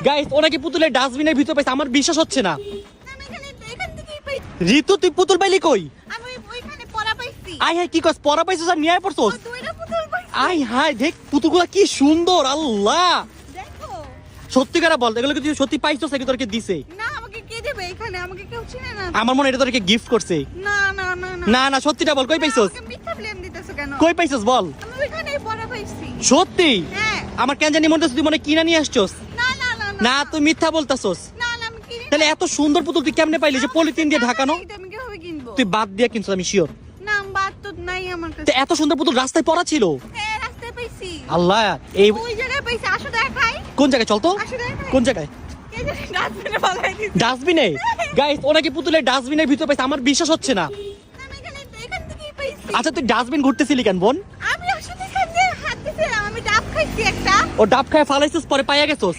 Guys ওনাকে পুতুলের ডাস্টবিনের ভিতর পাইছে, আমার বিশ্বাস হচ্ছে না। আমি এখান থেকেই পাইছি। ঋতু তুই পুতুল পাইলি কই? আমি ওইখানে পড়া পাইছি। আই হাই কি কস, পড়া পাইছস আর নিয়ে পড়ছস? দুইটা পুতুল পাইছি। আই হাই দেখ পুতুলগুলো কি সুন্দর, আল্লাহ দেখো। সত্যি করে বল, এগুলো কি তুই সত্যি পাইছস নাকি তোরকে দিছে? না আমাকে কে দেবে এখানে? আমাকে কেউ চিনে না। আমার মনে হয় এটা তোরকে গিফট করছে। না না না না। না না সত্যিটা বল, কই পাইছস? আমাকে মিথ্যা ব্লেম দিতেছো কেন? কই পাইছস বল? আমি ওইখানেই পড়া পাইছি। সত্যি? হ্যাঁ। আমার কেন জানি মনে হচ্ছে তুই মনে কিনা নিয়ে আসছস। না না না না তুই মিথ্যা বলতাছস। না না আমি কিনি। তাহলে এত সুন্দর পুতুল তুই কেমনে পাইলি যে পলিথিন দিয়ে ঢাকানো? এটা আমি কিভাবে কিনবো? তুই বাদ দিয়া কিনছিস আমি শিওর। না বাদ তো নাই আমার তো কাছে। এত সুন্দর পুতুল রাস্তায় পড়া ছিল? হ্যাঁ রাস্তায় পাইছি। আল্লাহ এই ওই জায়গায় পাইছি। আসো দেখাই। কোন জায়গায় চল তো? আসো দেখাই। কোন জায়গায়? এই যে ডাস্টবিনে ফেলাই দিছি। ডাস্টবিনে? গাইস ওনাকে পুতুলের ডাস্টবিনের ভিতর পাইছে, আমার বিশ্বাস হচ্ছে না। আমি এখান থেকেই পাইছি। আচ্ছা তুই ডাস্টবিন ঘুরতেছিলি কেন বোন? আমি আসলে এখান দিয়ে হাঁটতেছিলাম। আমি ডাব খাইছি একটা। ও ডাব খায় ফালাইছিস পরে পাইয়া গেছস?